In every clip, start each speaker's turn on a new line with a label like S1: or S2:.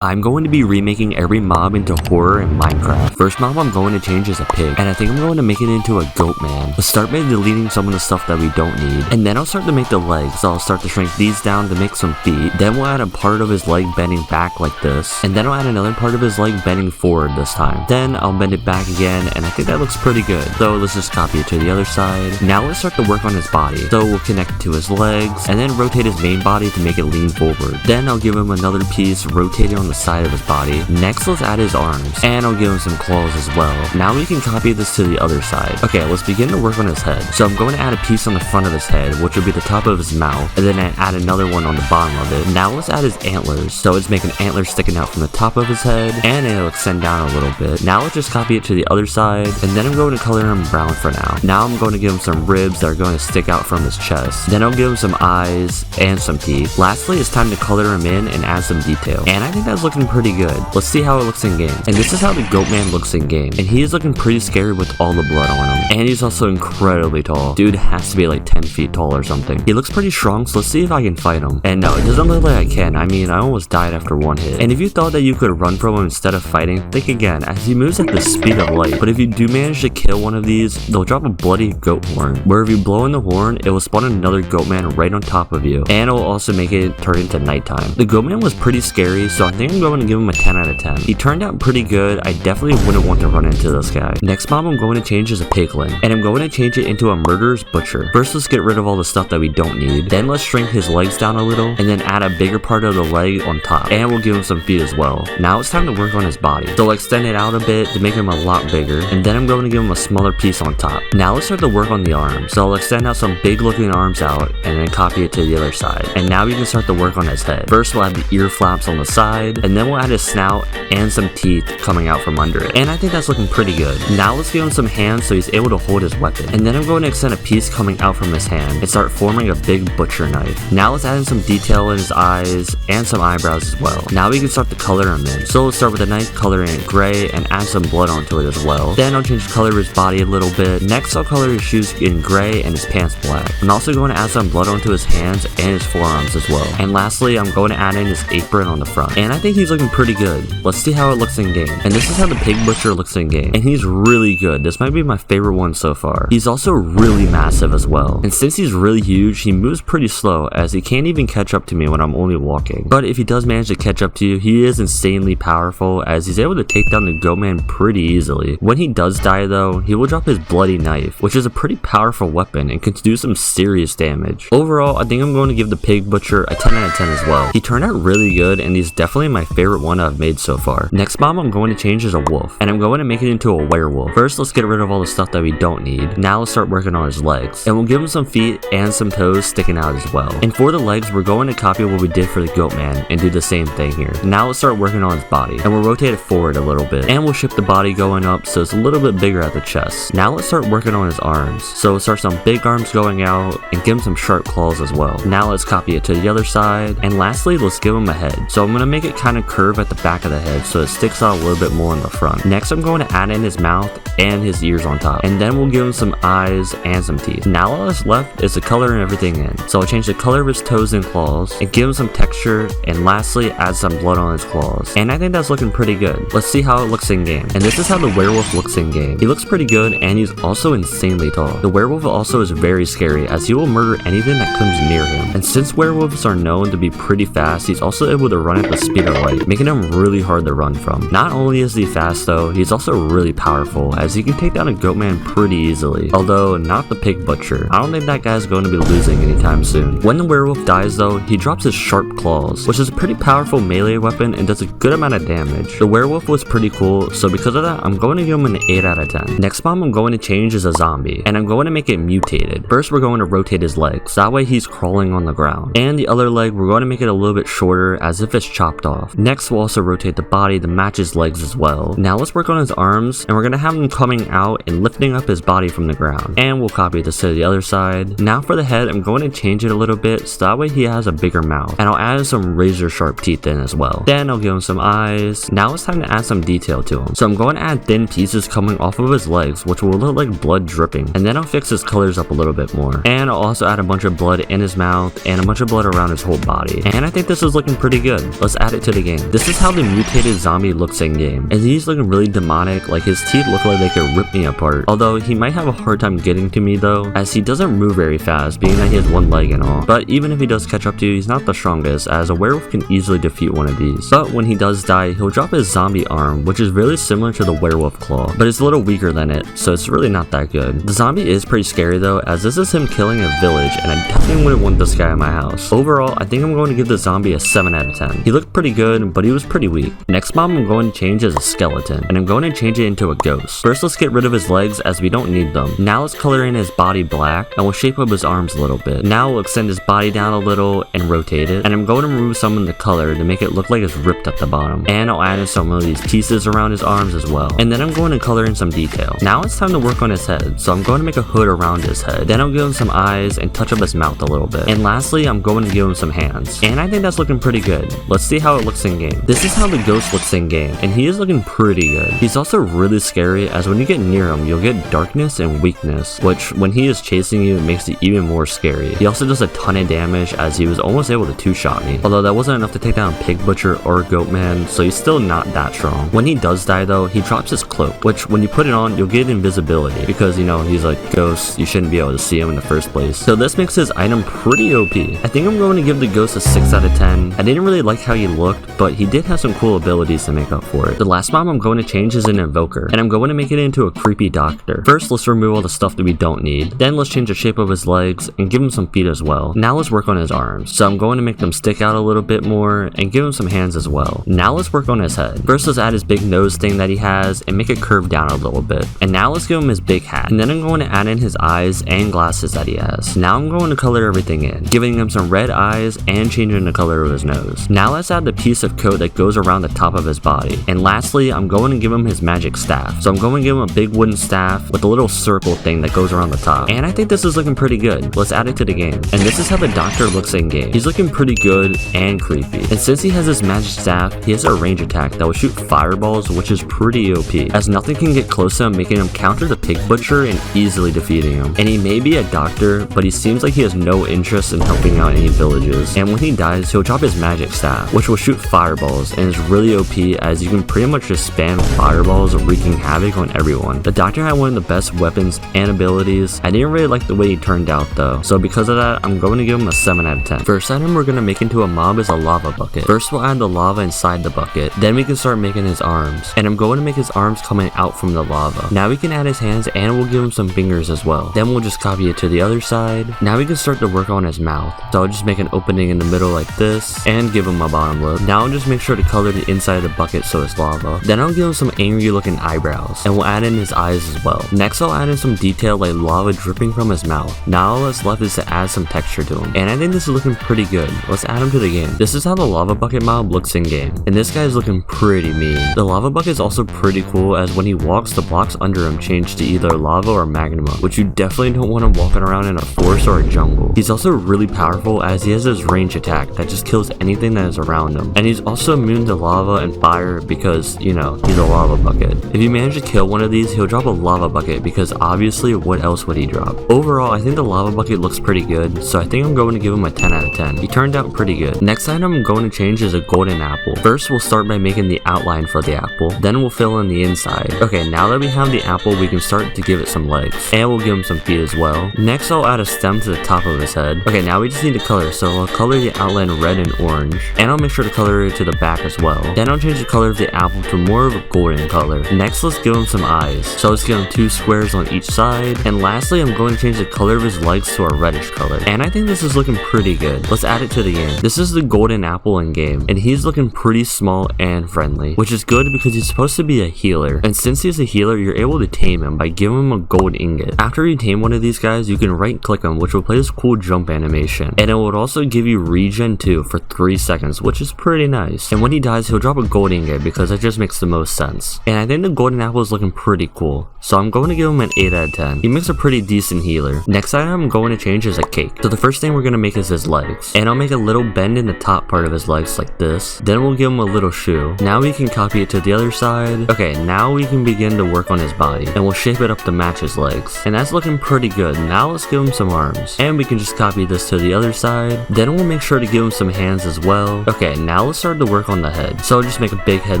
S1: I'm going to be remaking every mob into horror in Minecraft. First mob I'm going to change is a pig, and I think I'm going to make it into a goat man. Let's start by deleting some of the stuff that we don't need, and then I'll start to make the legs. So I'll start to shrink these down to make some feet. Then we'll add a part of his leg bending back like this, and then I'll add another part of his leg bending forward this time. Then I'll bend it back again, and I think that looks pretty good. So let's just copy it to the other side. Now let's start to work on his body. So we'll connect it to his legs, and then rotate his main body to make it lean forward. Then I'll give him another piece rotated on the side of his body. Next, let's add his arms, and I'll give him some claws as well. Now we can copy this to the other side. Okay, let's begin to work on his head. So I'm going to add a piece on the front of his head, which will be the top of his mouth, and then I add another one on the bottom of it. Now let's add his antlers. So let's make an antler sticking out from the top of his head, and it'll extend down a little bit. Now let's just copy it to the other side, and then I'm going to color him brown for now. Now I'm going to give him some ribs that are going to stick out from his chest. Then I'll give him some eyes and some teeth. Lastly, it's time to color him in and add some detail, and I think that's looking pretty good. Let's see how it looks in game. And this is how the goat man looks in game, and he is looking pretty scary with all the blood on him, and he's also incredibly tall. Dude has to be like 10 feet tall or something. He looks pretty strong, so let's see if I can fight him. And no, it doesn't look like I can. I mean, I almost died after one hit. And if you thought that you could run from him instead of fighting, think again, as he moves at the speed of light. But if you do manage to kill one of these, they'll drop a bloody goat horn, where if you blow in the horn, it will spawn another goat man right on top of you, and it will also make it turn into nighttime. The goat man was pretty scary, so I think I'm going to give him a 10 out of 10. He turned out pretty good. I definitely wouldn't want to run into this guy. Next mob I'm going to change is a piglin, and I'm going to change it into a murderer's butcher. First, let's get rid of all the stuff that we don't need. Then let's shrink his legs down a little, and then add a bigger part of the leg on top, and we'll give him some feet as well. Now it's time to work on his body. So I'll extend it out a bit to make him a lot bigger, and then I'm going to give him a smaller piece on top. Now let's start to work on the arms. So I'll extend out some big looking arms out, and then copy it to the other side. And now we can start to work on his head. First we'll add the ear flaps on the side, and then we'll add his snout and some teeth coming out from under it, and I think that's looking pretty good. Now let's give him some hands so he's able to hold his weapon, and then I'm going to extend a piece coming out from his hand and start forming a big butcher knife. Now let's add in some detail in his eyes and some eyebrows as well. Now we can start to color him in. So let's start with a knife, coloring it gray, and add some blood onto it as well. Then I'll change the color of his body a little bit. Next I'll color his shoes in gray and his pants black. I'm also going to add some blood onto his hands and his forearms as well. And lastly, I'm going to add in his apron on the front, and I think he's looking pretty good. Let's see how it looks in game. And this is how the pig butcher looks in game, and he's really good. This might be my favorite one so far. He's also really massive as well, and since he's really huge, he moves pretty slow, as he can't even catch up to me when I'm only walking. But if he does manage to catch up to you, he is insanely powerful, as he's able to take down the goat man pretty easily. When he does die though, he will drop his bloody knife, which is a pretty powerful weapon and can do some serious damage. Overall, I think I'm going to give the pig butcher a 10 out of 10 as well. He turned out really good, and he's definitely my favorite one I've made so far. Next mob I'm going to change is a wolf, and I'm going to make it into a werewolf. First, let's get rid of all the stuff that we don't need. Now let's start working on his legs, and we'll give him some feet and some toes sticking out as well. And for the legs, we're going to copy what we did for the goat man and do the same thing here. Now let's start working on his body, and we'll rotate it forward a little bit, and we'll shift the body going up so it's a little bit bigger at the chest. Now let's start working on his arms. So we'll start some big arms going out and give him some sharp claws as well. Now let's copy it to the other side, and lastly let's give him a head. So I'm going to make it kind of curve at the back of the head so it sticks out a little bit more in the front. Next I'm going to add in his mouth and his ears on top, and then we'll give him some eyes and some teeth. Now all that's left is the color and everything in. So I'll change the color of his toes and claws and give him some texture, and lastly add some blood on his claws, and I think that's looking pretty good. Let's see how it looks in game. And this is how the werewolf looks in game. He looks pretty good, and he's also insanely tall. The werewolf also is very scary, as he will murder anything that comes near him, and since werewolves are known to be pretty fast, he's also able to run at the speed of light, making him really hard to run from. Not only is he fast though, he's also really powerful, as he can take down a goat man pretty easily, although not the pig butcher. I don't think that guy's going to be losing anytime soon. When the werewolf dies though, he drops his sharp claws, which is a pretty powerful melee weapon and does a good amount of damage. The werewolf was pretty cool, so because of that, I'm going to give him an 8 out of 10. Next mob I'm going to change is a zombie, and I'm going to make it mutated. First we're going to rotate his legs, that way he's crawling on the ground, and the other leg we're going to make it a little bit shorter as if it's chopped off. Next we'll also rotate the body to match his legs as well. Now let's work on his arms, and we're going to have him coming out and lifting up his body from the ground, and we'll copy this to the other side. Now for the head, I'm going to change it a little bit so that way he has a bigger mouth, and I'll add some razor sharp teeth in as well. Then I'll give him some eyes. Now it's time to add some detail to him, so I'm going to add thin pieces coming off of his legs, which will look like blood dripping, and then I'll fix his colors up a little bit more, and I'll also add a bunch of blood in his mouth and a bunch of blood around his whole body, and I think this is looking pretty good. Let's add it to to the game. This is how the mutated zombie looks in game, and he's looking really demonic, like his teeth look like they could rip me apart. Although he might have a hard time getting to me though, as he doesn't move very fast, being that he has one leg and all. But even if he does catch up to you, he's not the strongest, as a werewolf can easily defeat one of these. But when he does die, he'll drop his zombie arm, which is really similar to the werewolf claw, but it's a little weaker than it, so it's really not that good. The zombie is pretty scary though, as this is him killing a village, and I definitely wouldn't want this guy in my house. Overall, I think I'm going to give the zombie a 7 out of 10. He looked pretty good, but he was pretty weak. Next mob I'm going to change is a skeleton, and I'm going to change it into a ghost. First, let's get rid of his legs, as we don't need them. Now let's color in his body black, and we'll shape up his arms a little bit. Now we'll extend his body down a little and rotate it, and I'm going to remove some of the color to make it look like it's ripped at the bottom. And I'll add in some of these pieces around his arms as well. And then I'm going to color in some detail. Now it's time to work on his head, so I'm going to make a hood around his head. Then I'll give him some eyes and touch up his mouth a little bit. And lastly, I'm going to give him some hands. And I think that's looking pretty good. Let's see how it looks in game. This is how the ghost looks in game, and he is looking pretty good. He's also really scary, as when you get near him, you'll get darkness and weakness, which when he is chasing you, it makes it even more scary. He also does a ton of damage, as he was almost able to two-shot me. Although that wasn't enough to take down Pig Butcher or Goat Man, so he's still not that strong. When he does die though, he drops his cloak, which when you put it on, you'll get invisibility, because you know, he's like ghost, you shouldn't be able to see him in the first place. So this makes his item pretty OP. I think I'm going to give the ghost a 6 out of 10. I didn't really like how he looked, but he did have some cool abilities to make up for it. The last mob I'm going to change is an invoker, and I'm going to make it into a creepy doctor. First, let's remove all the stuff that we don't need. Then let's change the shape of his legs and give him some feet as well. Now let's work on his arms. So I'm going to make them stick out a little bit more and give him some hands as well. Now let's work on his head. First, let's add his big nose thing that he has and make it curve down a little bit. And now let's give him his big hat. And then I'm going to add in his eyes and glasses that he has. Now I'm going to color everything in, giving him some red eyes and changing the color of his nose. Now let's add the piece of coat that goes around the top of his body. And lastly, I'm going to give him his magic staff. So I'm going to give him a big wooden staff with a little circle thing that goes around the top. And I think this is looking pretty good. Let's add it to the game. And this is how the doctor looks in game. He's looking pretty good and creepy. And since he has his magic staff, he has a range attack that will shoot fireballs, which is pretty OP, as nothing can get close to him, making him counter the Pig Butcher and easily defeating him. And he may be a doctor, but he seems like he has no interest in helping out any villages. And when he dies, he'll drop his magic staff, which will shoot fireballs, and is really OP, as you can pretty much just spam fireballs wreaking havoc on everyone. The doctor had one of the best weapons and abilities. I didn't really like the way he turned out though, so because of that, I'm going to give him a 7 out of 10. First item we're going to make into a mob is a lava bucket. First we'll add the lava inside the bucket, then we can start making his arms, and I'm going to make his arms coming out from the lava. Now we can add his hands, and we'll give him some fingers as well. Then we'll just copy it to the other side. Now we can start to work on his mouth, so I'll just make an opening in the middle like this, and give him a bottom lip. Now I'll just make sure to color the inside of the bucket so it's lava. Then I'll give him some angry looking eyebrows, and we'll add in his eyes as well. Next I'll add in some detail like lava dripping from his mouth. Now all that's left is to add some texture to him, and I think this is looking pretty good. Let's add him to the game. This is how the lava bucket mob looks in game, and this guy is looking pretty mean. The lava bucket is also pretty cool, as when he walks, the blocks under him change to either lava or magma, which you definitely don't want him walking around in a forest or a jungle. He's also really powerful, as he has his range attack that just kills anything that is around him, and he's also immune to lava and fire because, you know, he's a lava bucket. If you manage to kill one of these, he'll drop a lava bucket, because obviously what else would he drop? Overall, I think the lava bucket looks pretty good, so I think I'm going to give him a 10 out of 10. He turned out pretty good. Next item I'm going to change is a golden apple. First we'll start by making the outline for the apple, then we'll fill in the inside. Okay, now that we have the apple, we can start to give it some legs, and we'll give him some feet as well. Next I'll add a stem to the top of his head. Okay, now we just need to color, so I'll color the outline red and orange, and I'll make sure to color it to the back as well. Then I'll change the color of the apple to more of a golden color. Next let's give him some eyes, so let's give him 2 squares on each side, and lastly I'm going to change the color of his legs to a reddish color, and I think this is looking pretty good. Let's add it to the game. This is the golden apple in game, and he's looking pretty small and friendly, which is good because he's supposed to be a healer, and since he's a healer, you're able to tame him by giving him a gold ingot. After you tame one of these guys, you can right click him, which will play this cool jump animation, and it would also give you regen too for 3 seconds, which is pretty nice. And when he dies, he'll drop a gold ingot, because that just makes the most sense. And I think the golden apple is looking pretty cool, so I'm going to give him an 8 out of 10. He makes a pretty decent healer. Next item I'm going to change is a cake. So the first thing we're going to make is his legs, and I'll make a little bend in the top part of his legs like this. Then we'll give him a little shoe. Now we can copy it to the other side. Okay, now we can begin to work on his body, and we'll shape it up to match his legs, and that's looking pretty good. Now let's give him some arms, and we can just copy this to the other side. Then we'll make sure to give him some hands as well. Okay, now now let's start to work on the head. So I'll just make a big head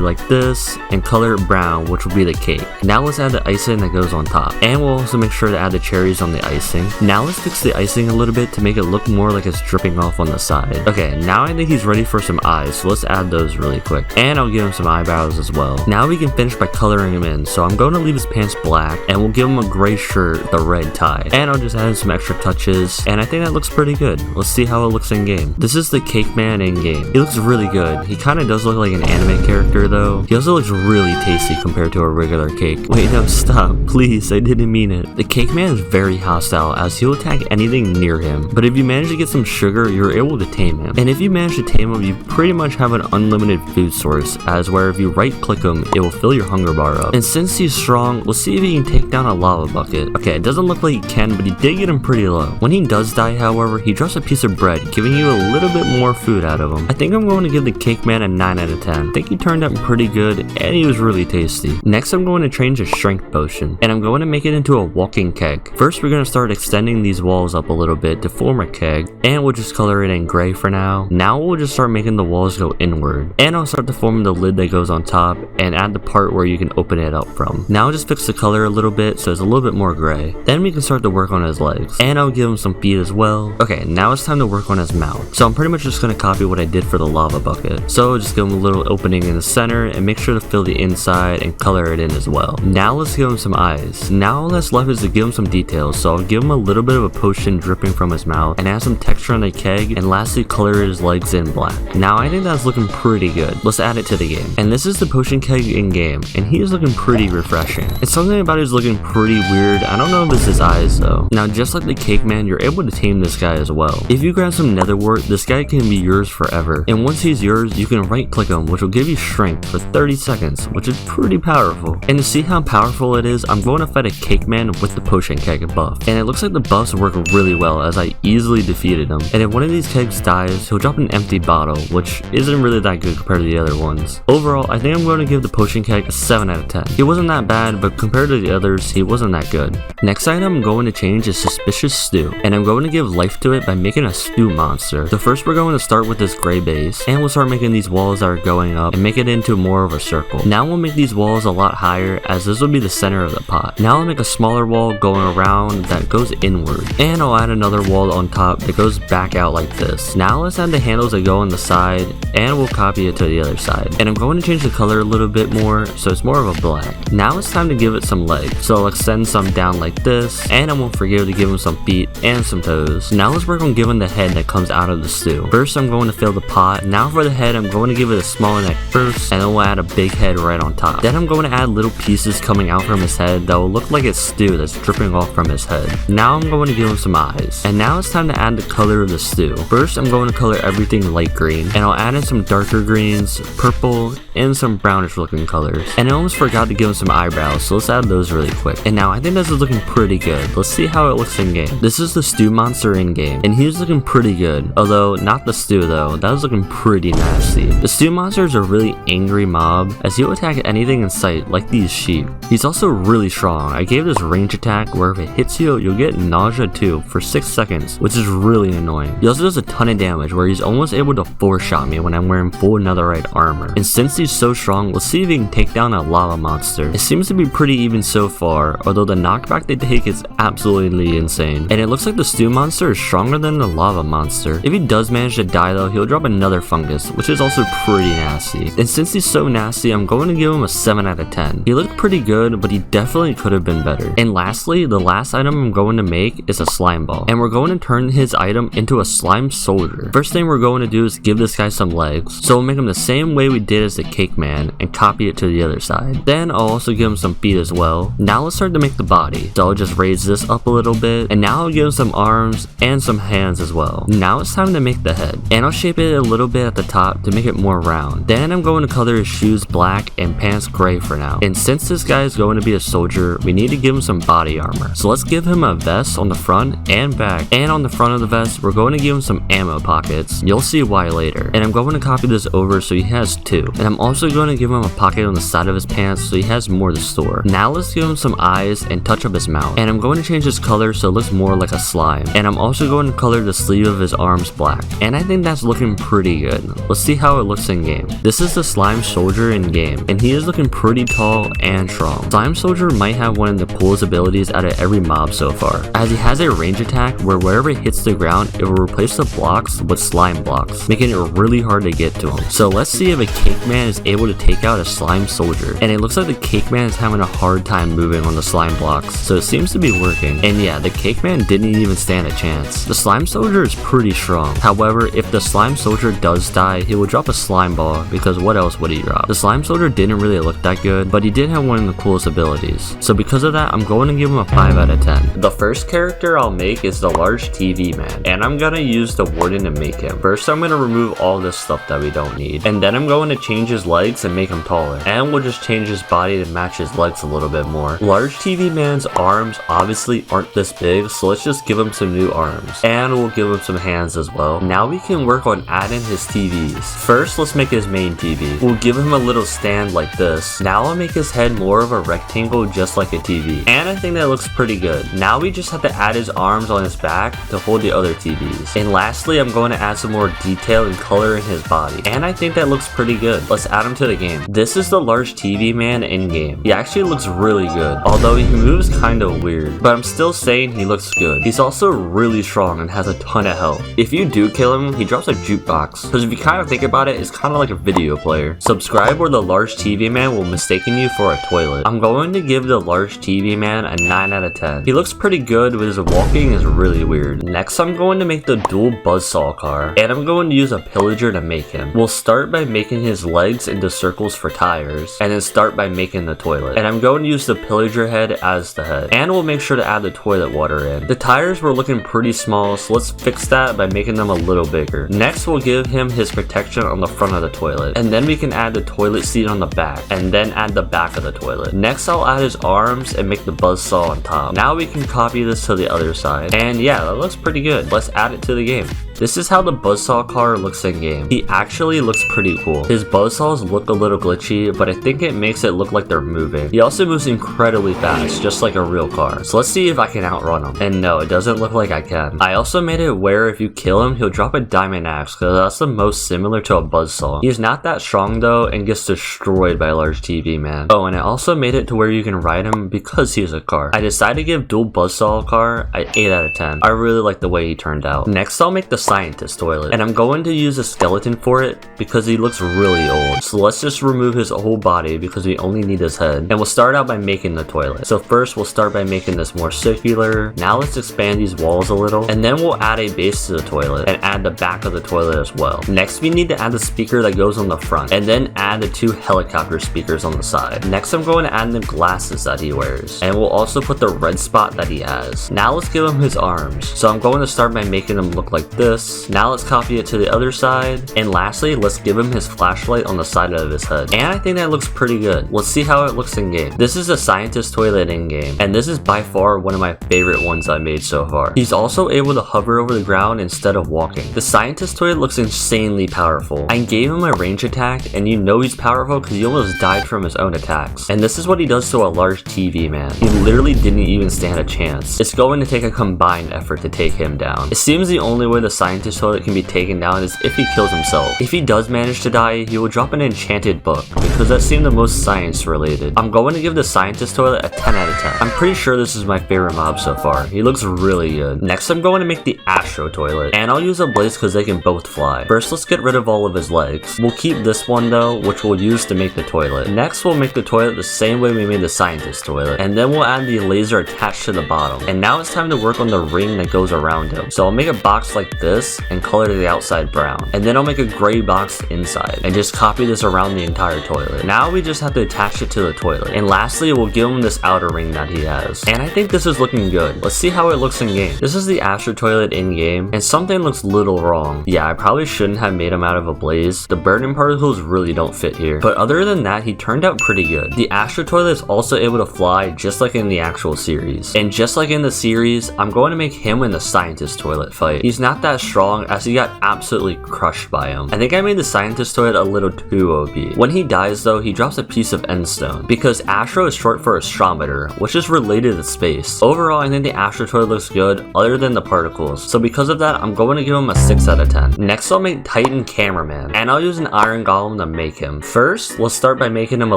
S1: like this and color it brown, which will be the cake. Now let's add the icing that goes on top. And we'll also make sure to add the cherries on the icing. Now let's fix the icing a little bit to make it look more like it's dripping off on the side. Okay, now I think he's ready for some eyes, so let's add those really quick. And I'll give him some eyebrows as well. Now we can finish by coloring him in, so I'm going to leave his pants black, and we'll give him a gray shirt with a red tie. And I'll just add in some extra touches, and I think that looks pretty good. Let's see how it looks in game. This is the cake man in game. He looks really good. He kind of does look like an anime character though. He also looks really tasty compared to a regular cake. Wait, no, stop. Please, I didn't mean it. The cake man is very hostile as he'll attack anything near him, but if you manage to get some sugar, you're able to tame him. And if you manage to tame him, you pretty much have an unlimited food source, as where if you right click him, it will fill your hunger bar up. And since he's strong, we'll see if he can take down a lava bucket. Okay, it doesn't look like he can, but he did get him pretty low. When he does die, however, he drops a piece of bread, giving you a little bit more food out of him. I think I'm going to give the cake man a 9 out of 10. I think he turned out pretty good, and he was really tasty. Next, I'm going to change his strength potion, and I'm going to make it into a walking keg. First, we're going to start extending these walls up a little bit to form a keg, and we'll just color it in gray for now. Now we'll just start making the walls go inward, and I'll start to form the lid that goes on top, and add the part where you can open it up from. Now I'll just fix the color a little bit so it's a little bit more gray. Then we can start to work on his legs, and I'll give him some feet as well. Okay, now it's time to work on his mouth. So I'm pretty much just going to copy what I did for the lava bucket. So just give him a little opening in the center, and make sure to fill the inside and color it in as well. Now let's give him some eyes. Now all that's left is to give him some details, so I'll give him a little bit of a potion dripping from his mouth, and add some texture on the keg, and lastly color his legs in black. Now I think that's looking pretty good. Let's add it to the game. And this is the potion keg in game, and he is looking pretty refreshing. It's something about it is looking pretty weird. I don't know if it's his eyes though. Now just like the cake man, you're able to tame this guy as well. If you grab some nether wart, this guy can be yours forever. And once he's yours, you can right click him, which will give you strength for 30 seconds, which is pretty powerful. And to see how powerful it is, I'm going to fight a cake man with the potion keg buff. And it looks like the buffs work really well as I easily defeated him. And if one of these kegs dies, he'll drop an empty bottle, which isn't really that good compared to the other ones. Overall, I think I'm going to give the potion keg a 7 out of 10. He wasn't that bad, but compared to the others, he wasn't that good. Next item I'm going to change is Suspicious Stew, and I'm going to give life to it by making a stew monster. So first we're going to start with this gray base, and we'll start making these walls that are going up and make it into more of a circle. Now we'll make these walls a lot higher, as this will be the center of the pot. Now I'll make a smaller wall going around that goes inward, and I'll add another wall on top that goes back out like this. Now let's add the handles that go on the side, and we'll copy it to the other side. And I'm going to change the color a little bit more, so it's more of a black. Now it's time to give it some legs, so I'll extend some down like this, and I won't forget to give him some feet and some toes. Now let's work on giving the head that comes out of the stew. First I'm going to fill the pot. Now for the head, I'm going to give it a small neck first, and then we'll add a big head right on top. Then I'm going to add little pieces coming out from his head that will look like it's stew that's dripping off from his head. Now I'm going to give him some eyes, and now it's time to add the color of the stew. First I'm going to color everything light green, and I'll add in some darker greens, purple, and some brownish looking colors. And I almost forgot to give him some eyebrows, so let's add those really quick. And now I think this is looking pretty good. Let's see how it looks in game. This is the stew monster in game, and he's looking pretty good, although not the stew though. That was looking pretty nasty. The stew monster is a really angry mob, as he'll attack anything in sight, like these sheep. He's also really strong. I gave this range attack where if it hits you, you'll get nausea too for 6 seconds, which is really annoying. He also does a ton of damage where he's almost able to 4-shot me when I'm wearing full netherite armor. And since he's so strong, let's see if he can take down a lava monster. It seems to be pretty even so far, although the knockback they take is absolutely insane. And it looks like the stew monster is stronger than the lava monster. If he does manage to die though, he'll drop another fungus, which is also pretty nasty. And since he's so nasty, I'm going to give him a 7 out of 10. He looked pretty good, but he definitely could have been better. And lastly, the last item I'm going to make is a slime ball, and we're going to turn his item into a slime soldier. First thing we're going to do is give this guy some legs, so we'll make him the same way we did as the cake man and copy it to the other side. Then I'll also give him some feet as well. Now let's start to make the body, so I'll just raise this up a little bit, and now I'll give him some arms and some hands as well. Now it's time to make the head, and I'll shape it a little bit at the top to make it more round. Then I'm going to color his shoes black and pants gray for now. And since this guy is going to be a soldier, we need to give him some body armor. So let's give him a vest on the front and back, and on the front of the vest we're going to give him some ammo pockets. You'll see why later. And I'm going to copy this over so he has 2. And I'm also going to give him a pocket on the side of his pants so he has more to store. Now let's give him some eyes and touch up his mouth. And I'm going to change his color so it looks more like a slime. And I'm also going to color the sleeve of his arms black. And I think that's looking pretty good. 10. Let's see how it looks in game. This is the slime soldier in game, and he is looking pretty tall and strong. Slime soldier might have one of the coolest abilities out of every mob so far, as he has a range attack where wherever it hits the ground, it will replace the blocks with slime blocks, making it really hard to get to him. So let's see if a cake man is able to take out a slime soldier, and it looks like the cake man is having a hard time moving on the slime blocks, so it seems to be working. And yeah, the cake man didn't even stand a chance. The slime soldier is pretty strong. However, if the slime soldier does die, he will drop a slime ball, because what else would he drop? The slime soldier didn't really look that good, but he did have one of the coolest abilities. So because of that, I'm going to give him a 5 out of 10. The first character I'll make is the large TV man, and I'm gonna use the warden to make him. First, I'm gonna remove all this stuff that we don't need, and then I'm going to change his legs and make him taller, and we'll just change his body to match his legs a little bit more. Large TV man's arms obviously aren't this big, so let's just give him some new arms, and we'll give him some hands as well. Now we can work on adding his TVs. First, let's make his main TV. We'll give him a little stand like this. Now I'll make his head more of a rectangle just like a TV, and I think that looks pretty good. Now we just have to add his arms on his back to hold the other TVs. And lastly, I'm going to add some more detail and color in his body, and I think that looks pretty good. Let's add him to the game. This is the large TV man in game. He actually looks really good, although he moves kind of weird, but I'm still saying he looks good. He's also really strong and has a ton of health. If you do kill him, he drops a jukebox, because if you kind of think about it, it's kind of like a video player. Subscribe or the large TV man will mistaken you for a toilet. I'm going to give the large TV man a 9 out of 10. He looks pretty good, but his walking is really weird. Next, I'm going to make the dual buzzsaw car, and I'm going to use a pillager to make him. We'll start by making his legs into circles for tires, and then start by making the toilet. And I'm going to use the pillager head as the head, and we'll make sure to add the toilet water in. The tires were looking pretty small, so let's fix that by making them a little bigger. Next, we'll give him his protection on the front of the toilet, and then we can add the toilet seat on the back, and then add the back of the toilet. Next, I'll add his arms and make the buzzsaw on top. Now we can copy this to the other side, and yeah, that looks pretty good. Let's add it to the game. This is how the buzzsaw car looks in game. He actually looks pretty cool. His buzzsaws look a little glitchy, but I think it makes it look like they're moving. He also moves incredibly fast, just like a real car. So let's see if I can outrun him. And no, it doesn't look like I can. I also made it where if you kill him, he'll drop a diamond axe, because that's the most similar to a buzzsaw. He's not that strong though, and gets destroyed by a large TV man. Oh, and I also made it to where you can ride him because he's a car. I decided to give dual buzzsaw car an 8 out of 10. I really like the way he turned out. Next, I'll make the scientist toilet, and I'm going to use a skeleton for it because he looks really old. So let's just remove his whole body because we only need his head, and we'll start out by making the toilet. So first, we'll start by making this more circular. Now let's expand these walls a little, and then we'll add a base to the toilet and add the back of the toilet as well. Next, we need to add the speaker that goes on the front, and then add the 2 helicopter speakers on the side. Next, I'm going to add the glasses that he wears, and we'll also put the red spot that he has. Now let's give him his arms. So I'm going to start by making them look like this. Now let's copy it to the other side, and lastly, let's give him his flashlight on the side of his head. And I think that looks pretty good. Let's see how it looks in game. This is a scientist toilet in game, and this is by far one of my favorite ones I made so far. He's also able to hover over the ground instead of walking. The scientist toilet looks insanely powerful. I gave him a range attack, and you know he's powerful because he almost died from his own attacks. And this is what he does to a large TV man. He literally didn't even stand a chance. It's going to take a combined effort to take him down. It seems the only way the scientist toilet can be taken down is if he kills himself. If he does manage to die, he will drop an enchanted book, because that seemed the most science related. I'm going to give the scientist toilet a 10 out of 10. I'm pretty sure this is my favorite mob so far. He looks really good. Next, I'm going to make the Astro toilet, and I'll use a blaze because they can both fly. First, let's get rid of all of his legs. We'll keep this one though, which we'll use to make the toilet. Next, we'll make the toilet the same way we made the scientist toilet, and then we'll add the laser attached to the bottom. And now it's time to work on the ring that goes around him. So I'll make a box like this and color the outside brown, and then I'll make a gray box inside and just copy this around the entire toilet. Now we just have to attach it to the toilet, and lastly, we'll give him this outer ring that he has. And I think this is looking good. Let's see how it looks in game. This is the Astro toilet in game, and something looks little wrong. Yeah, I probably shouldn't have made him out of a blaze. The burning particles really don't fit here, but other than that, he turned out pretty good. The Astro toilet is also able to fly just like in the actual series, and just like in the series, I'm going to make him and the scientist toilet fight. He's not that as strong as he got absolutely crushed by him. I think I made the scientist toilet a little too OP. When he dies though, he drops a piece of endstone because Astro is short for astrometer, which is related to space. Overall, I think the Astro toilet looks good other than the particles. So because of that, I'm going to give him a 6 out of 10. Next, I'll make Titan Cameraman, and I'll use an iron golem to make him. First, we'll start by making him a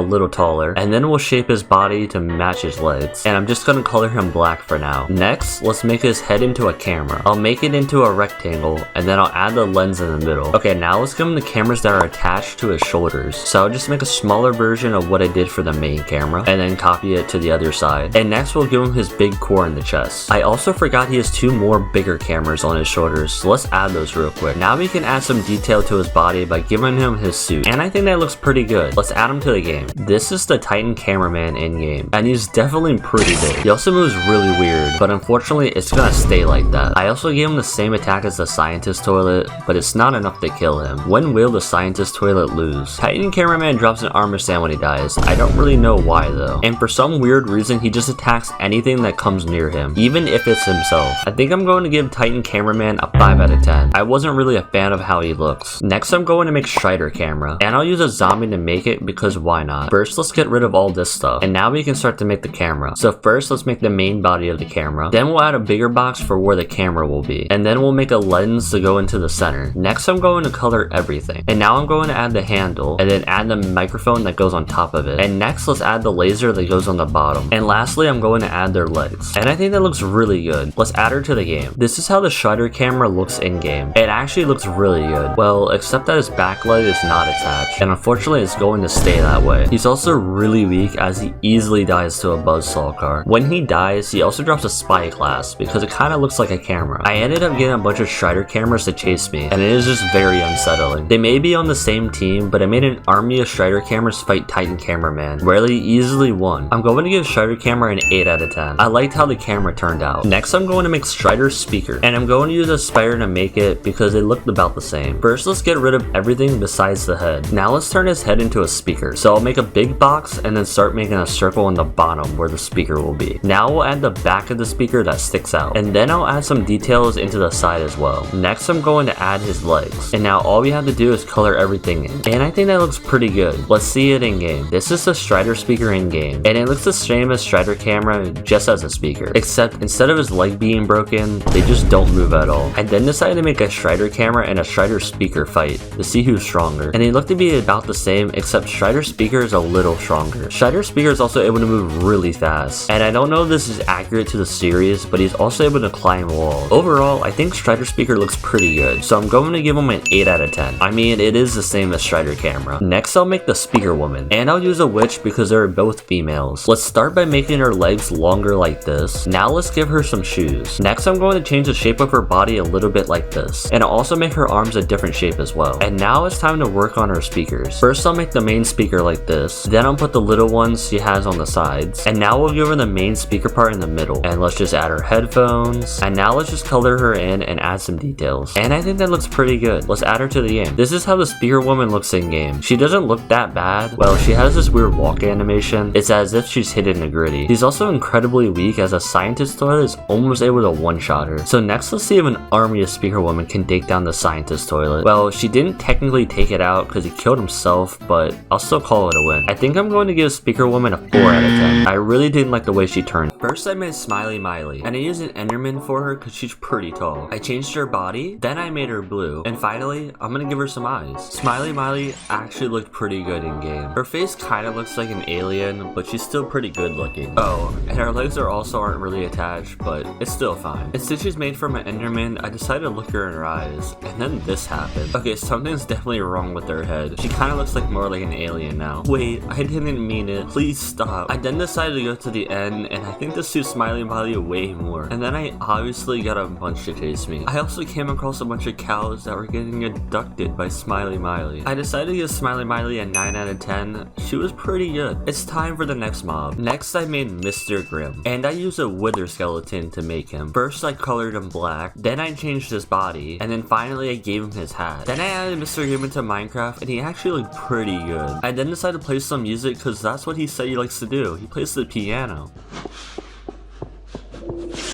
S1: little taller, and then we'll shape his body to match his legs. And I'm just gonna color him black for now. Next, let's make his head into a camera. I'll make it into a rectangle, and then I'll add the lens in the middle. Okay, now let's give him the cameras that are attached to his shoulders. So I'll just make a smaller version of what I did for the main camera, and then copy it to the other side. And next, we'll give him his big core in the chest. I also forgot he has 2 more bigger cameras on his shoulders, so let's add those real quick. Now we can add some detail to his body by giving him his suit, and I think that looks pretty good. Let's add him to the game. This is the Titan Cameraman in game, and he's definitely pretty big. He also moves really weird, but unfortunately it's gonna stay like that. I also gave him the same attack as the scientist toilet, but it's not enough to kill him. When will the scientist toilet lose? Titan Cameraman drops an armor stand when he dies. I don't really know why though, and for some weird reason he just attacks anything that comes near him, even if it's himself. I think I'm going to give Titan Cameraman a 5 out of 10. I wasn't really a fan of how he looks. Next, I'm going to make Strider Camera, and I'll use a zombie to make it because why not? First, let's get rid of all this stuff, and now we can start to make the camera. So first, let's make the main body of the camera. Then we'll add a bigger box for where the camera will be, and then we'll make a lens to go into the center. Next, I'm going to color everything, and now I'm going to add the handle, and then add the microphone that goes on top of it. And next, let's add the laser that goes on the bottom. And lastly, I'm going to add their legs, and I think that looks really good. Let's add her to the game. This is how the Strider camera looks in game. It actually looks really good. Well, except that his back leg is not attached, and unfortunately it's going to stay that way. He's also really weak as he easily dies to a buzzsaw car. When he dies, he also drops a spy class because it kind of looks like a camera. I ended up getting a bunch of Strider cameras to chase me, and it is just very unsettling. They may be on the same team, but I made an army of Strider cameras fight Titan Cameraman, where they easily won. I'm going to give Strider camera an 8 out of 10. I liked how the camera turned out. Next, I'm going to make Strider speaker, and I'm going to use a spider to make it because they looked about the same. First, let's get rid of everything besides the head. Now let's turn his head into a speaker. So I'll make a big box and then start making a circle on the bottom where the speaker will be. Now we'll add the back of the speaker that sticks out, and then I'll add some details into the side as well. Next, I'm going to add his legs, and now all we have to do is color everything in, and I think that looks pretty good. Let's see it in game. This is the Strider speaker in game, and it looks the same as Strider camera just as a speaker, except instead of his leg being broken, they just don't move at all. I then decided to make a Strider camera and a Strider speaker fight to see who's stronger, and they look to be about the same, except Strider speaker is a little stronger. Strider speaker is also able to move really fast, and I don't know if this is accurate to the series, but he's also able to climb walls. Overall, I think Strider speaker looks pretty good, so I'm going to give him an 8 out of 10. I mean, it is the same as Strider camera. Next, I'll make the speaker woman, and I'll use a witch because they're both females. Let's start by making her legs longer like this. Now let's give her some shoes. Next, I'm going to change the shape of her body a little bit like this, and I'll also make her arms a different shape as well. And now it's time to work on her speakers. First, I'll make the main speaker like this, then I'll put the little ones she has on the sides, and now we'll give her the main speaker part in the middle. And let's just add her headphones, and now let's just color her in and add some details. And I think that looks pretty good. Let's add her to the game. This is how the speaker woman looks in game. She doesn't look that bad. Well, she has this weird walk animation. It's as if she's hit in the gritty. She's also incredibly weak as a scientist toilet is almost able to one-shot her. So next, let's see if an army of speaker woman can take down the scientist toilet. Well, she didn't technically take it out because he killed himself, but I'll still call it a win. I think I'm going to give speaker woman a 4 out of 10. I really didn't like the way she turned. First, I made Smiley Miley, and I used an Enderman for her because she's pretty tall. I changed her body, then I made her blue, and finally, I'm gonna give her some eyes. Smiley Miley actually looked pretty good in game. Her face kind of looks like an alien, but she's still pretty good looking. Oh, and her legs aren't really attached, but it's still fine. And since she's made from an Enderman, I decided to look her in her eyes, and then this happened. Okay, something's definitely wrong with her head. She kind of looks like more like an alien now. Wait, I didn't mean it. Please stop. I then decided to go to the end, and I think this suits Smiley Miley way more. And then I obviously got a bunch to chase me. I also came across a bunch of cows that were getting abducted by Smiley Miley. I decided to give Smiley Miley a 9 out of 10. She was pretty good. It's time for the next mob. Next, I made Mr. Grimm, and I used a wither skeleton to make him. First, I colored him black, then I changed his body, and then finally I gave him his hat. Then I added Mr. Grimm into Minecraft, and he actually looked pretty good. I then decided to play some music because that's what he said he likes to do. He plays the piano.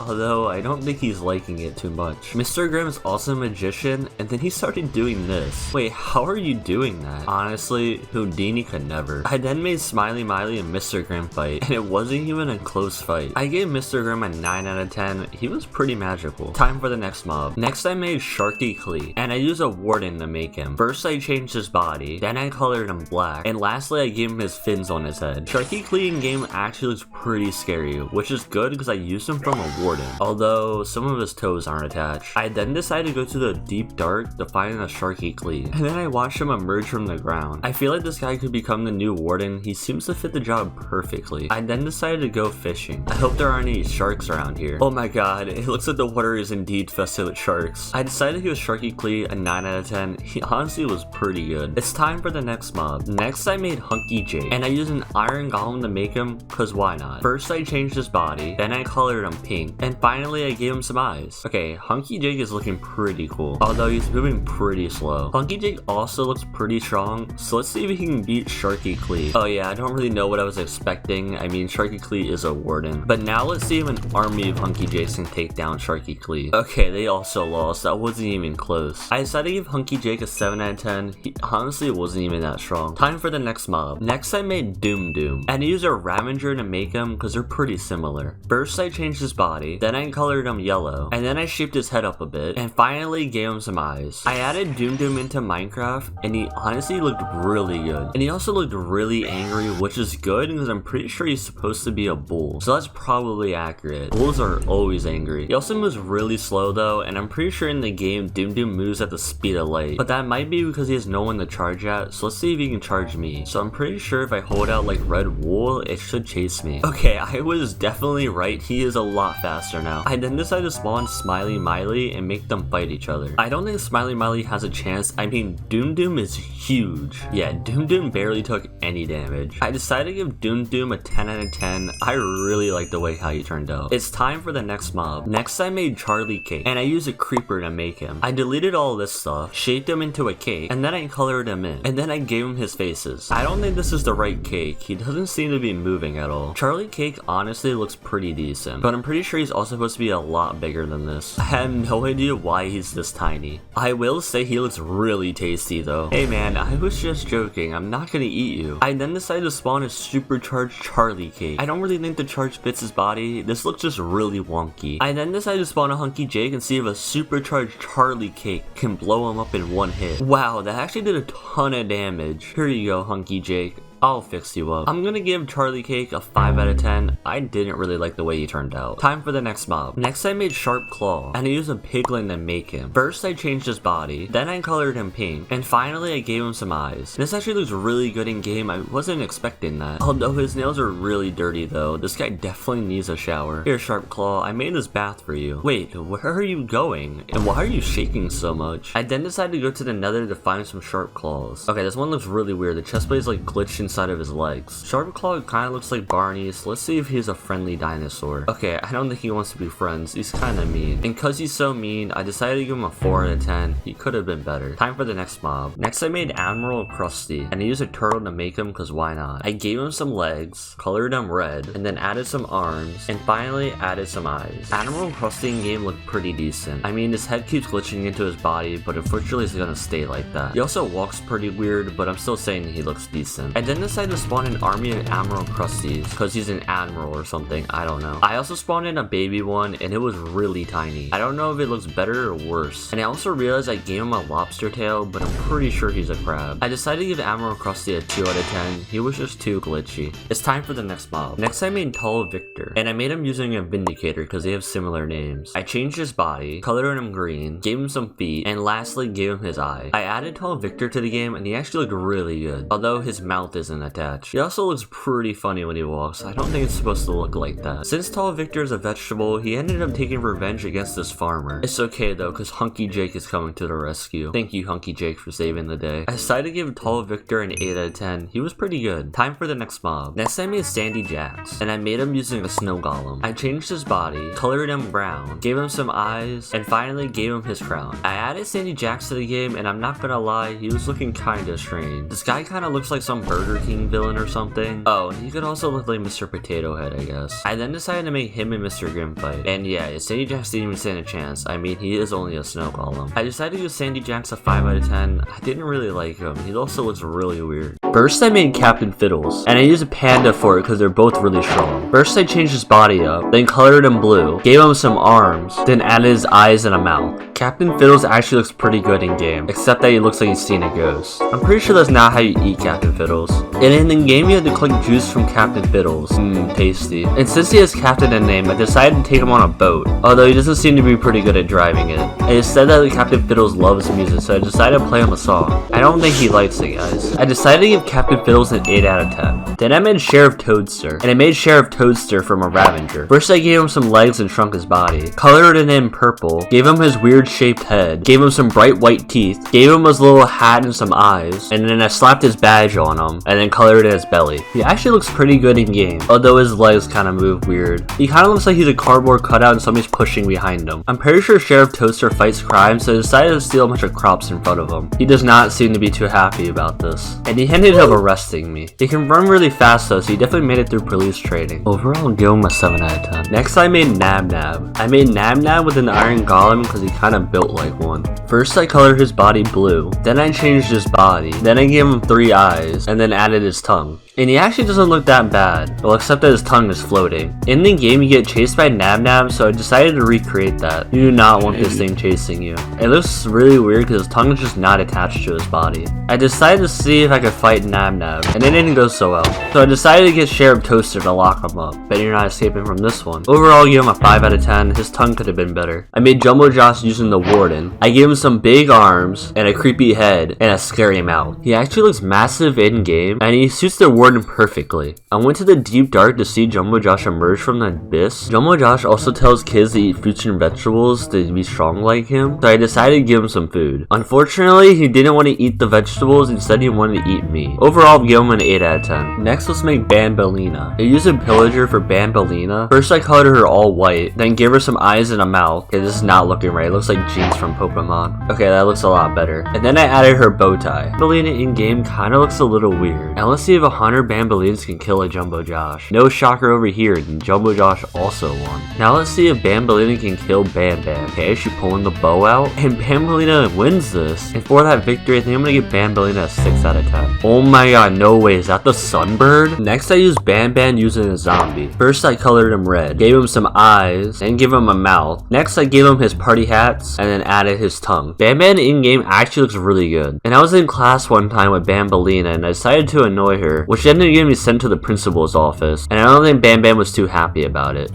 S1: although I don't think he's liking it too much. Mr. Grimm is also a magician, and then he started doing this. Wait, how are you doing that? Honestly, Houdini could never. I then made Smiley Miley and Mr. Grimm fight, and it wasn't even a close fight. I gave Mr. Grimm a 9 out of 10. He was pretty magical. Time for the next mob. Next I made Sharky Clean, and I used a warden to make him. First I changed his body, then I colored him black, and lastly I gave him his fins on his head. Sharky Clean game actually looks pretty scary, which is good because I used him from a warden, although some of his toes aren't attached. I then decided to go to the deep dark to find a Sharky Clean, and then I watched him emerge from the ground. I feel like this guy could become the new warden. He seems to fit the job perfectly. I then decided to go fishing. I hope there aren't any sharks around here. Oh my god, it looks like the water is indeed infested with sharks. I decided to give Sharky Clean a 9 out of 10. He honestly was pretty good. It's time for the next mob. Next I made Hunky J, and I used an iron golem to make him, cause why not? First I changed his body, then I colored him pink, and finally I gave him some eyes. Okay, Hunky J is looking pretty cool, although he's moving pretty slow. Hunky J also looks pretty strong, so let's see if he can beat Sharky Clean. Oh yeah, I don't really know what I was expecting. I mean, Sharky Clean is a warden, but now let's see if an army of Hunky J's can take down Sharky Clean. Okay, they also lost. That wasn't even close. I decided to give Hunky J a 7 out of 10. He honestly wasn't even that strong. Time for the next mob. Next I made Doom, and I used a Ravager to make him because they're pretty similar. First I changed his body, then I colored him yellow, and then I shaped his head up a bit, and finally gave him some eyes. I added Doom into Minecraft, and he honestly looked really good. And he also looked really angry, which is good because I'm pretty sure he's supposed to be a bull, so that's probably accurate. Bulls are always angry. He also moves really slow though, and I'm pretty sure in the game Doom moves at the speed of light, but that might be because he has no one to charge at, so let's see if he can charge me. So I'm pretty sure if I hold out like red wool, it should chase me. Okay, I was definitely right. He is a lot faster now. I then decided to spawn Smiley Miley and make them fight each other. I don't think Smiley Miley has a chance. I mean, Doom is huge. Yeah, Doom barely took any damage. I decided to give Doom a 10 out of 10. I really like the way how he turned out. It's time for the next mob. Next I made Charlie Cake, and I used a creeper to make him. I deleted all this stuff, shaped him into a cake, and then I colored him in, and then I gave him his faces. I don't think this is the right cake. He doesn't seem to be moving at all. Charlie Cake honestly looks pretty decent, but I'm pretty sure he's also supposed to be a lot bigger than this. I have no idea why he's this tiny. I will say he looks really tasty though. Hey man, I was just joking. I'm not gonna eat you. I then decided to spawn a supercharged Charlie Cake. I don't really think the charge fits his body. This looks just really wonky. I then decided to spawn a Hunky J and see if a supercharged Charlie Cake can blow him up in one hit. Wow, that actually did a ton of damage. Here you go, Hunky J. I'll fix you up. I'm gonna give Charlie Cake a 5 out of 10. I didn't really like the way he turned out. Time for the next mob. Next I made Sharp Claw, and I used a piglin to make him. First I changed his body, then I colored him pink, and finally I gave him some eyes. This actually looks really good in game. I wasn't expecting that. Although his nails are really dirty though. This guy definitely needs a shower. Here, Sharp Claw, I made this bath for you. Wait, where are you going? And why are you shaking so much? I then decided to go to the nether to find some Sharp Claws. Okay, this one looks really weird. The chest plate is like glitched inside of his legs. Sharp Claw kind of looks like Barney, so let's see if he's a friendly dinosaur. Okay, I don't think he wants to be friends. He's kind of mean. And cause he's so mean, I decided to give him a 4 out of 10. He could have been better. Time for the next mob. Next I made Admiral Crusty, and I used a turtle to make him cause why not. I gave him some legs, colored them red, and then added some arms, and finally added some eyes. Admiral Crusty in game looked pretty decent. I mean, his head keeps glitching into his body, but unfortunately it's gonna stay like that. He also walks pretty weird, but I'm still saying he looks decent. I then decided to spawn an army of Admiral Crusties because he's an admiral or something. I don't know. I also spawned in a baby one and it was really tiny. I don't know if it looks better or worse. And I also realized I gave him a lobster tail, but I'm pretty sure he's a crab. I decided to give Admiral Crusty a 2 out of 10. He was just too glitchy. It's time for the next mob. Next I made Tall Victor, and I made him using a Vindicator because they have similar names. I changed his body, colored him green, gave him some feet, and lastly gave him his eye. I added Tall Victor to the game and he actually looked really good, although his mouth isn't attached. He also looks pretty funny when he walks. I don't think it's supposed to look like that. Since Tall Victor is a vegetable, he ended up taking revenge against this farmer. It's okay though, because Hunky Jake is coming to the rescue. Thank you, Hunky Jake, for saving the day. I decided to give Tall Victor an 8 out of 10. He was pretty good. Time for the next mob. Next I made Sandy Jax, and I made him using a snow golem. I changed his body, colored him brown, gave him some eyes, and finally gave him his crown. I added Sandy Jax to the game, and I'm not gonna lie, he was looking kinda strange. This guy kinda looks like some burger Burger King villain or something. Oh, he could also look like Mr. Potato Head, I guess. I then decided to make him and Mr. Grimm fight. And yeah, Sandy Jax didn't even stand a chance. I mean, he is only a snow golem. I decided to give Sandy Jax a 5 out of 10. I didn't really like him. He also looks really weird. First, I made Captain Fiddles, and I used a panda for it because they're both really strong. First, I changed his body up, then colored him blue, gave him some arms, then added his eyes and a mouth. Captain Fiddles actually looks pretty good in game, except that he looks like he's seen a ghost. I'm pretty sure that's not how you eat Captain Fiddles. And in game, you have to collect juice from Captain Fiddles. Tasty. And since he has Captain in name, I decided to take him on a boat, although he doesn't seem to be pretty good at driving it. It is said that Captain Fiddles loves music, so I decided to play him a song. I don't think he likes it, guys. I decided to give Captain Fiddles an 8 out of 10. Then I made Sheriff Toadster, and I made Sheriff Toadster from a Ravager. First, I gave him some legs and shrunk his body, colored it in purple, gave him his weird shaped head, gave him some bright white teeth, gave him his little hat and some eyes, and then I slapped his badge on him, and then colored in his belly. He actually looks pretty good in game, although his legs kind of move weird. He kind of looks like he's a cardboard cutout and somebody's pushing behind him. I'm pretty sure Sheriff Toadster fights crime, so I decided to steal a bunch of crops in front of him. He does not seem to be too happy about this, and he ended up arresting me. He can run really fast though, so he definitely made it through police training. Overall, I'll give him a 7 out of 10. Next, I made Nabnab. I made Nabnab with an iron golem because he kind of built like one. First, I colored his body blue, then I changed his body, then I gave him 3 eyes, and then added his tongue. And he actually doesn't look that bad, well except that his tongue is floating. In the game you get chased by Nabnab, so I decided to recreate that. You do not want this thing chasing you. It looks really weird because his tongue is just not attached to his body. I decided to see if I could fight Nabnab, and it didn't go so well. So I decided to get Sheriff Toaster to lock him up, but you're not escaping from this one. Overall, I gave him a 5 out of 10, his tongue could have been better. I made Jumbo Josh using the Warden. I gave him some big arms, and a creepy head, and a scary mouth. He actually looks massive in game, and he suits the Warden perfectly. I went to the deep dark to see Jumbo Josh emerge from the abyss. Jumbo Josh also tells kids to eat fruits and vegetables to be strong like him, so I decided to give him some food. Unfortunately, he didn't want to eat the vegetables, instead he wanted to eat me. Overall, I'll give him an 8 out of 10. Next, let's make Bambolina. I used a pillager for Bambolina. First, I colored her all white, then gave her some eyes and a mouth. Okay, this is not looking right. It looks like Jinx from Pokemon. Okay, that looks a lot better. And then I added her bow tie. Bambolina in-game kind of looks a little weird. Now let's see if 100 Bambolinas can kill a Jumbo Josh. No shocker over here, and Jumbo Josh also won. Now let's see if Bambolina can kill Banban. Okay, she's pulling the bow out, and Bambolina wins this. And for that victory, I think I'm gonna give Bambolina a 6 out of 10. Oh my god, no way, is that the Sunbird? Next, I used Banban using a zombie. First, I colored him red, gave him some eyes, and gave him a mouth. Next, I gave him his party hats, and then added his tongue. Banban in-game actually looks really good. And I was in class one time with Bambolina, and I decided to annoy her, which ended up getting me sent to the principal's office, and I don't think Banban was too happy about it.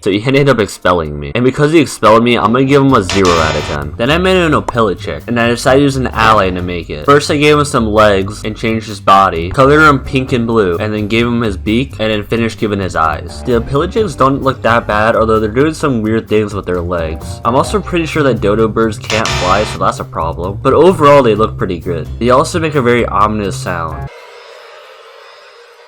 S1: So he ended up expelling me. And because he expelled me, I'm gonna give him a 0 out of 10. Then I made an Opila Chick, and I decided to use an ally to make it. First I gave him some legs and changed his body, colored him pink and blue, and then gave him his beak, and then finished giving his eyes. The Opila Chicks don't look that bad, although they're doing some weird things with their legs. I'm also pretty sure that dodo birds can't fly, so that's a problem. But overall they look pretty good. They also make a very ominous sound.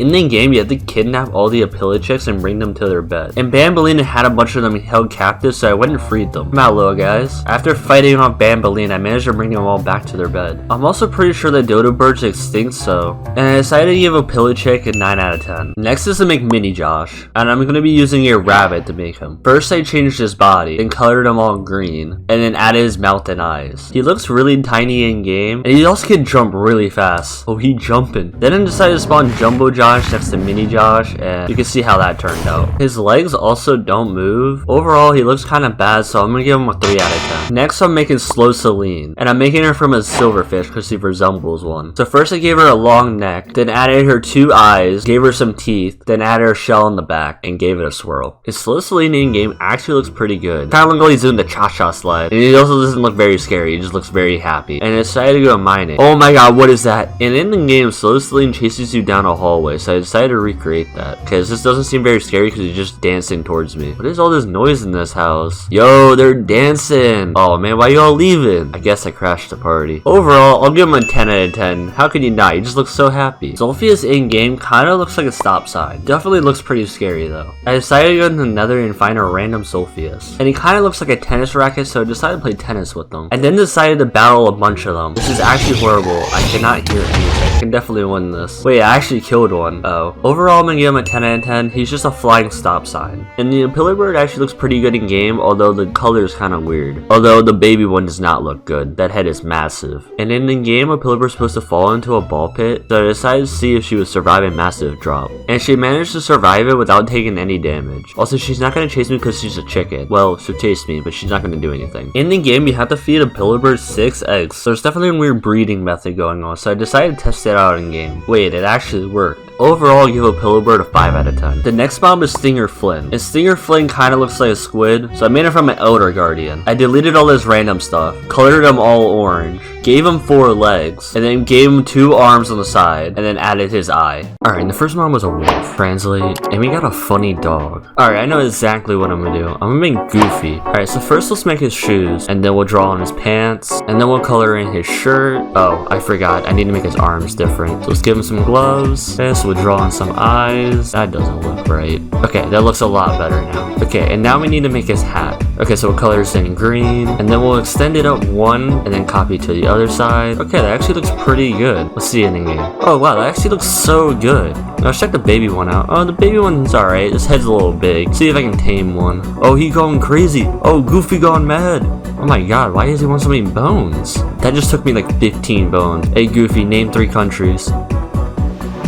S1: In the game, you have to kidnap all the Opila Chicks and bring them to their bed. And Bambolina had a bunch of them held captive, so I went and freed them. Come out, little guys. After fighting off Bambolina, I managed to bring them all back to their bed. I'm also pretty sure that dodo birds are extinct, and I decided to give Opila Chick a 9 out of 10. Next is to make Mini Josh, and I'm going to be using a rabbit to make him. First, I changed his body, then colored him all green, and then added his mouth and eyes. He looks really tiny in game, and he also can jump really fast. Oh, he jumping. Then I decided to spawn Jumbo Josh next to Mini Josh, and you can see how that turned out. His legs also don't move. Overall, he looks kind of bad, so I'm gonna give him a 3 out of 10. Next, I'm making Slow Seline, and I'm making her from a silverfish because she resembles one. So first I gave her a long neck, then added her 2 eyes, gave her some teeth, then added her shell in the back, and gave it a swirl. His Slow Seline in-game actually looks pretty good. Kind of looks like he's doing the cha-cha slide, and he also doesn't look very scary, he just looks very happy. And I decided to go mining. Oh my god, what is that? And in the game, Slow Seline chases you down a hallway, so I decided to recreate that, because this doesn't seem very scary because he's just dancing towards me. What is all this noise in this house? Yo, they're dancing. Oh man, why y'all leaving? I guess I crashed the party. Overall, I'll give him a 10 out of 10. How could you not? He just looks so happy. Zolfius in-game kind of looks like a stop sign. Definitely looks pretty scary though. I decided to go to the nether and find a random Zolfius. And he kind of looks like a tennis racket, so I decided to play tennis with them. And then decided to battle a bunch of them. This is actually horrible. I cannot hear anything. can definitely win this. Wait, I actually killed one. Oh. Overall, I'm gonna give him a 10 out of 10. He's just a flying stop sign. And the Opila bird actually looks pretty good in game, although the color is kind of weird. Although the baby one does not look good. That head is massive. And in the game, Opila bird is supposed to fall into a ball pit, so I decided to see if she would survive a massive drop. And she managed to survive it without taking any damage. Also, she's not gonna chase me because she's a chicken. Well, she'll chase me, but she's not gonna do anything. In the game, you have to feed Opila bird 6 eggs, so there's definitely a weird breeding method going on, so I decided to test it out in game. Wait, it actually worked. Overall, I'll give Opila bird a 5 out of 10. The next mob is Stinger Flynn. And Stinger Flynn kind of looks like a squid, so I made it from an Elder Guardian. I deleted all this random stuff, colored them all orange, gave him 4 legs, and then gave him 2 arms on the side, and then added his eye. Alright, and the first mob was a wolf. Translate, and we got a funny dog. Alright, I know exactly what I'm gonna do. I'm gonna make Goofy. Alright, so first let's make his shoes, and then we'll draw on his pants, and then we'll color in his shirt. Oh, I forgot. I need to make his arms different. So let's give him some gloves. Okay, so we'll draw on some eyes. That doesn't look right. Okay, that looks a lot better now. Okay, and now we need to make his hat. Okay, so we'll color this in green, and then we'll extend it up 1, and then copy to the other side. Okay, that actually looks pretty good. Let's see it in game. Oh wow, that actually looks so good. Now let's check the baby one out. Oh, the baby one's alright. His head's a little big. See if I can tame one. Oh, he going crazy. Oh, Goofy gone mad. Oh my god, why does he want so many bones? That just took me like 15 bones. Hey Goofy, name 3 countries.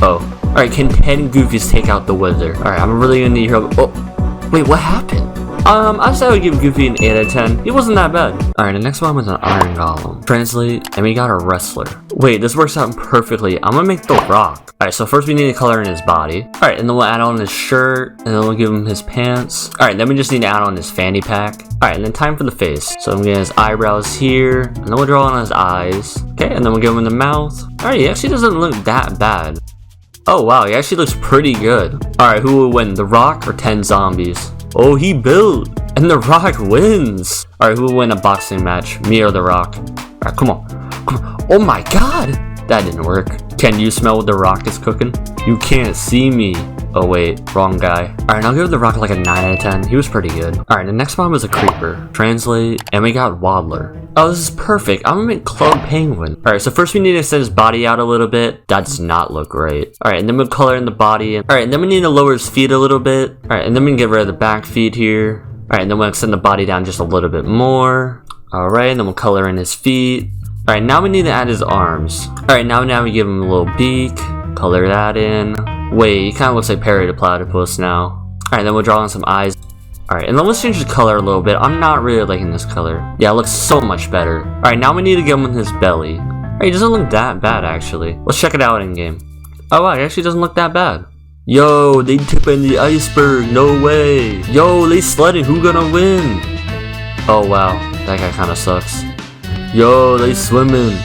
S1: Oh. Alright, can 10 Goofies take out the wizard? Alright, I'm really gonna need your help. Oh, wait, what happened? I said I would give Goofy an 8 out of 10. He wasn't that bad. Alright, the next one was an iron golem. Translate, and we got a wrestler. Wait, this works out perfectly. I'm gonna make the rock. Alright, so first we need to color in his body. Alright, and then we'll add on his shirt, and then we'll give him his pants. Alright, then we just need to add on his fanny pack. Alright, and then time for the face. So I'm getting his eyebrows here, and then we'll draw on his eyes. Okay, and then we'll give him the mouth. Alright, he actually doesn't look that bad. Oh wow, he actually looks pretty good. Alright, who will win, The Rock or 10 zombies? Oh, he built! And The Rock wins! Alright, who will win a boxing match? Me or The Rock? Alright, come on. Come on. Oh my god! That didn't work. Can you smell what The Rock is cooking? You can't see me. Oh wait, wrong guy. Alright, I'll give The Rock like a 9 out of 10. He was pretty good. Alright, the next one was a creeper. Translate, and we got Waddler. Oh, this is perfect. I'm gonna make Club Penguin. Alright, so first we need to extend his body out a little bit. That does not look right. Alright, and then we'll color in the body. Alright, and then we need to lower his feet a little bit. Alright, and then we can get rid of the back feet here. Alright, and then we'll extend the body down just a little bit more. Alright, and then we'll color in his feet. Alright, now we need to add his arms. Alright, now we give him a little beak. Color that in. Wait, he kind of looks like Perry the Platypus now. Alright, then we'll draw on some eyes. Alright, and then let's change the color a little bit. I'm not really liking this color. Yeah, it looks so much better. Alright, now we need to give him his belly. Alright, he doesn't look that bad, actually. Let's check it out in game. Oh wow, he actually doesn't look that bad. Yo, they tipping the iceberg. No way. Yo, they sledding. Who gonna win? Oh wow, that guy kind of sucks. Yo, they swimming.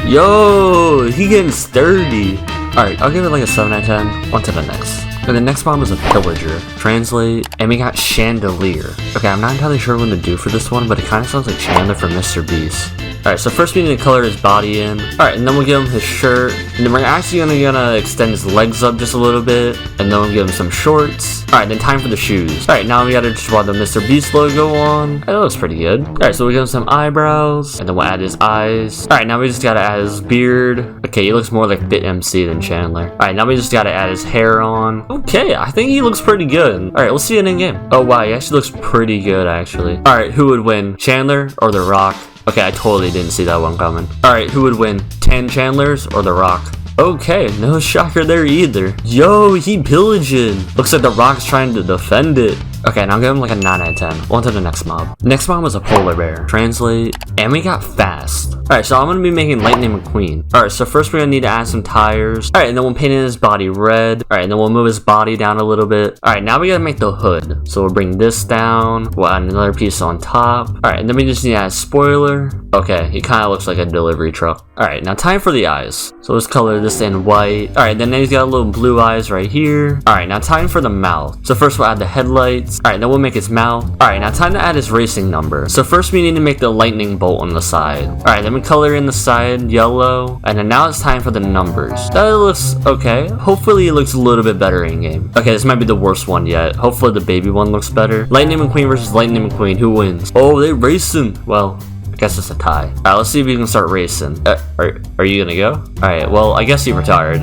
S1: Yo, he getting sturdy. Alright, I'll give it like a 7 out of 10. On to the next. And the next one was a pillager. Translate, and we got chandelier. Okay, I'm not entirely sure what to do for this one, but it kind of sounds like Chandler from Mr. Beast. Alright, so first we need to color his body in. Alright, and then we'll give him his shirt. And then we're actually gonna extend his legs up just a little bit. And then we'll give him some shorts. Alright, then time for the shoes. Alright, now we gotta just draw the Mr. Beast logo on. That looks pretty good. Alright, so we'll give him some eyebrows. And then we'll add his eyes. Alright, now we just gotta add his beard. Okay, he looks more like Bit MC than Chandler. Alright, now we just gotta add his hair on. Okay, I think he looks pretty good. Alright, let's see it in game. Oh wow, he actually looks pretty good actually. Alright, who would win? Chandler or The Rock? Okay, I totally didn't see that one coming. Alright, who would win? 10 Chandlers or The Rock? Okay, no shocker there either. Yo, he pillaging. Looks like The Rock's trying to defend it. Okay, now I'll give him like a 9 out of 10. On to the next mob. Next mob was a polar bear. Translate, and we got fast. Alright, so I'm gonna be making Lightning McQueen. Alright, so first we're gonna need to add some tires. Alright, and then we'll paint in his body red. Alright, and then we'll move his body down a little bit. Alright, now we gotta make the hood. So we'll bring this down. We'll add another piece on top. Alright, and then we just need to add a spoiler. Okay, he kind of looks like a delivery truck. Alright, now time for the eyes. So let's color this in white. Alright, then he's got little blue eyes right here. Alright, now time for the mouth. So first we'll add the headlights. Alright, then we'll make his mouth. Alright, now time to add his racing number. So first we need to make the lightning bolt on the side. Alright, then we color in the side yellow. And then now it's time for the numbers. That looks okay. Hopefully it looks a little bit better in game. Okay, this might be the worst one yet. Hopefully the baby one looks better. Lightning McQueen versus Lightning McQueen. Who wins? Oh, they racing. Well, Guess it's a tie. Alright, let's see if we can start racing. Are you gonna go? Alright, well, I guess he retired.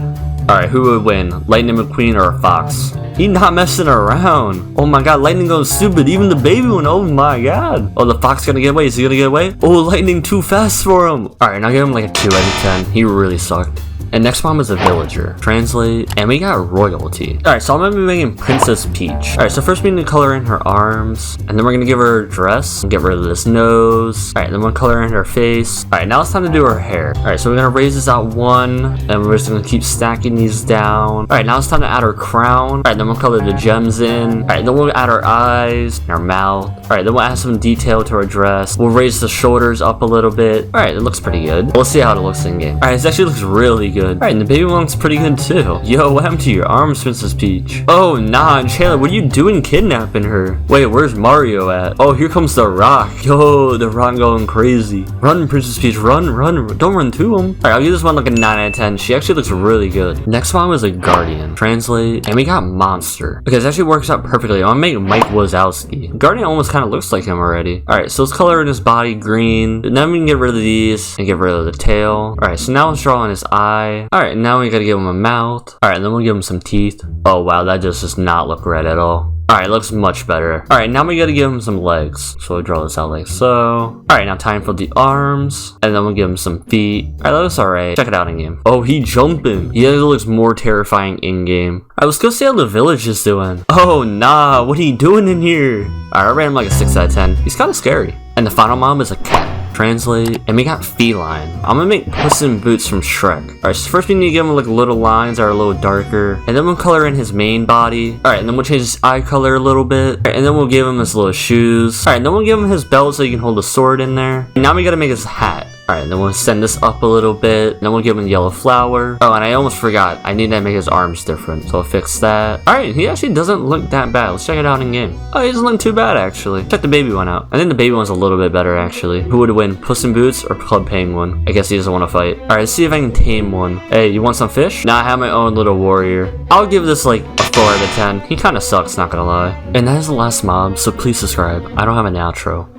S1: Alright, who would win? Lightning McQueen or a fox? He not messing around. Oh my god, Lightning goes stupid. Even the baby one, oh my god. Oh, the fox gonna get away. Is he gonna get away? Oh, Lightning too fast for him. Alright, now give him like a 2 out of 10. He really sucked. And next mom is a villager. Translate. And we got royalty. Alright, so I'm gonna be making Princess Peach. Alright, so first we need to color in her arms. And then we're gonna give her a dress. And get rid of this nose. Alright, then we'll color in her face. Alright, now it's time to do her hair. Alright, so we're gonna raise this out 1. And we're just gonna keep stacking these down. Alright, now it's time to add her crown. Alright, then we'll color the gems in. Alright, then we'll add her eyes and her mouth. Alright, then we'll add some detail to her dress. We'll raise the shoulders up a little bit. Alright, it looks pretty good. We'll see how it looks in game. Alright, this actually looks really good. Alright, and the baby one looks pretty good too. Yo, what happened to your arms, Princess Peach? Oh, nah, Chandler, what are you doing kidnapping her? Wait, where's Mario at? Oh, here comes the Rock. Yo, the Rock going crazy. Run, Princess Peach, run, run. Don't run to him. Alright, I'll give this one like a 9 out of 10. She actually looks really good. Next one was a Guardian. Translate. And we got Monster. Okay, this actually works out perfectly. I'm gonna make Mike Wazowski. Guardian almost kind of looks like him already. Alright, so let's color in his body green. And then we can get rid of these and get rid of the tail. Alright, so now let's draw on his eye. Alright, now we gotta give him a mouth. Alright, and then we'll give him some teeth. Oh wow, that just does not look red at all. Alright, looks much better. Alright, now we gotta give him some legs. So we'll draw this out like so. Alright, now time for the arms. And then we'll give him some feet. Alright, that looks alright. Check it out in game. Oh, he jumping. Yeah, it looks more terrifying in game. Alright, let's go see how the village is doing. Oh, nah, what are you doing in here? Alright, I ran him like a 6 out of 10. He's kinda scary. And the final mom is a cat. Translate. And we got Feline. I'm gonna make Puss in Boots from Shrek. Alright, so first we need to give him like little lines that are a little darker. And then we'll color in his main body. Alright, and then we'll change his eye color a little bit. Alright, and then we'll give him his little shoes. Alright, and then we'll give him his belt so he can hold a sword in there. And now we gotta make his hat. Alright, then we'll send this up a little bit. And then we'll give him the yellow flower. Oh, and I almost forgot. I need to make his arms different. So I'll fix that. Alright, he actually doesn't look that bad. Let's check it out in game. Oh, he doesn't look too bad, actually. Check the baby one out. I think the baby one's a little bit better, actually. Who would win, Puss in Boots or Club Penguin? I guess he doesn't want to fight. Alright, let's see if I can tame one. Hey, you want some fish? Nah, I have my own little warrior. I'll give this like a 4 out of 10. He kind of sucks, not gonna lie. And that is the last mob, so please subscribe. I don't have an outro.